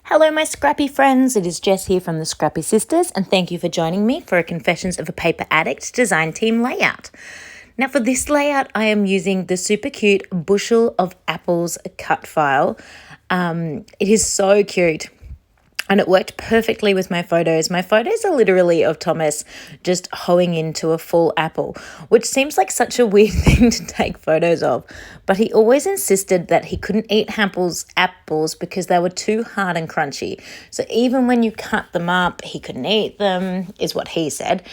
Hello, my Scrappy friends. It is Jess here from the Scrappy Sisters, and thank you for joining me for a Confessions of a Paper Addict design team layout. Now, for this layout, I am using the super cute Bushel of Apples cut file. It is so cute. And it worked perfectly with my photos. My photos are literally of Thomas just hoeing into a full apple, which seems like such a weird thing to take photos of. But he always insisted that he couldn't eat apples because they were too hard and crunchy. So even when you cut them up, he couldn't eat them, is what he said.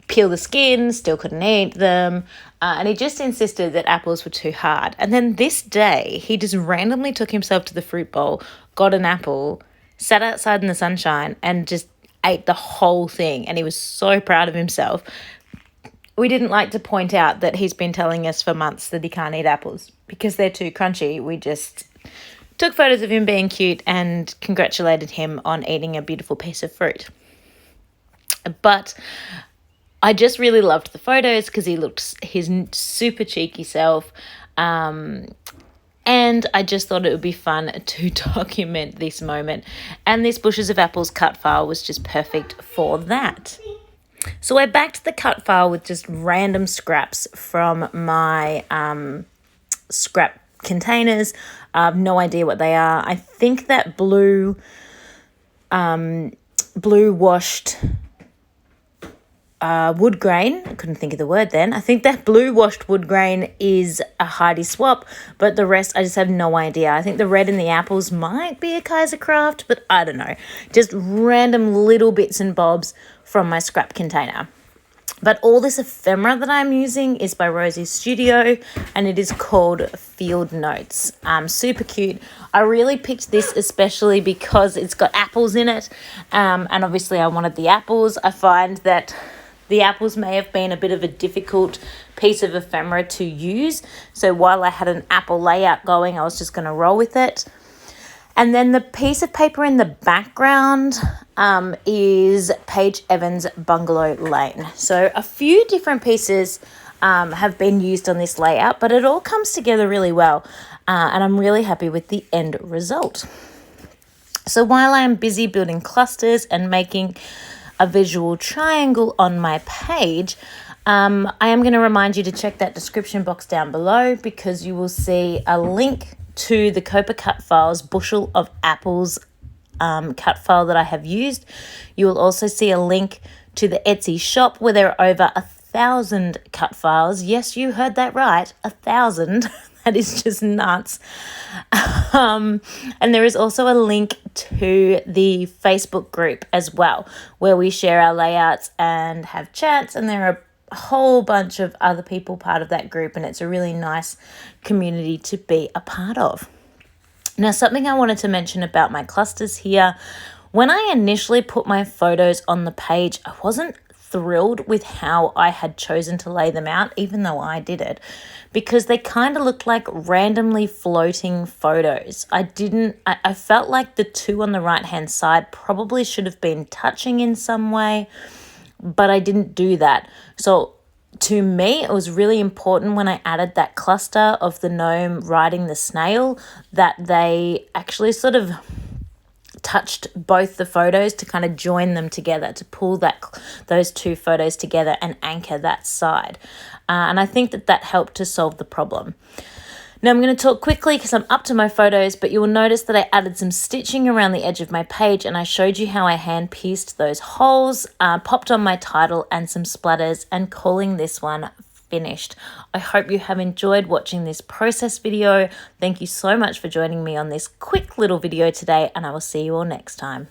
Peel the skin, still couldn't eat them. And he just insisted that apples were too hard. And then this day, he just randomly took himself to the fruit bowl, got an apple, sat outside in the sunshine and just ate the whole thing, and he was so proud of himself. We didn't like to point out that he's been telling us for months that he can't eat apples because they're too crunchy. We just took photos of him being cute and congratulated him on eating a beautiful piece of fruit. But I just really loved the photos because he looked his super cheeky self. And I just thought it would be fun to document this moment. And this Bushes of Apples cut file was just perfect for that. So I backed the cut file with just random scraps from my scrap containers. I have no idea what they are. I think that blue washed wood grain, I couldn't think of the word then. I think that blue washed wood grain is a Heidi swap, but the rest I just have no idea. I think the red in the apples might be a Kaiser Craft, but I don't know. Just random little bits and bobs from my scrap container. But all this ephemera that I'm using is by Rosie's Studio, and it is called Field Notes. Super cute. I really picked this especially because it's got apples in it, and obviously I wanted the apples. I find that the apples may have been a bit of a difficult piece of ephemera to use. So while I had an apple layout going, I was just going to roll with it. And then the piece of paper in the background is Paige Evans' Bungalow Lane. So a few different pieces have been used on this layout, but it all comes together really well. And I'm really happy with the end result. So while I am busy building clusters and making a visual triangle on my page, I am going to remind you to check that description box down below because you will see a link to the COAPA Cutfiles Bushel of Apples cut file that I have used. You will also see a link to the Etsy shop where there are over 1,000 cut files. Yes, you heard that right, 1,000. That is just nuts. And there is also a link to the Facebook group as well, where we share our layouts and have chats, and there are a whole bunch of other people part of that group, and it's a really nice community to be a part of. Now, something I wanted to mention about my clusters here, when I initially put my photos on the page, I wasn't thrilled with how I had chosen to lay them out, even though I did it, because they kind of looked like randomly floating photos. I felt like the two on the right hand side probably should have been touching in some way, but I didn't do that. So to me, it was really important when I added that cluster of the gnome riding the snail that they actually sort of touched both the photos to kind of join them together, to pull those two photos together and anchor that side. And I think that helped to solve the problem. Now I'm going to talk quickly because I'm up to my photos, but you will notice that I added some stitching around the edge of my page, and I showed you how I hand pieced those holes, popped on my title and some splatters, and calling this one finished. I hope you have enjoyed watching this process video. Thank you so much for joining me on this quick little video today, and I will see you all next time.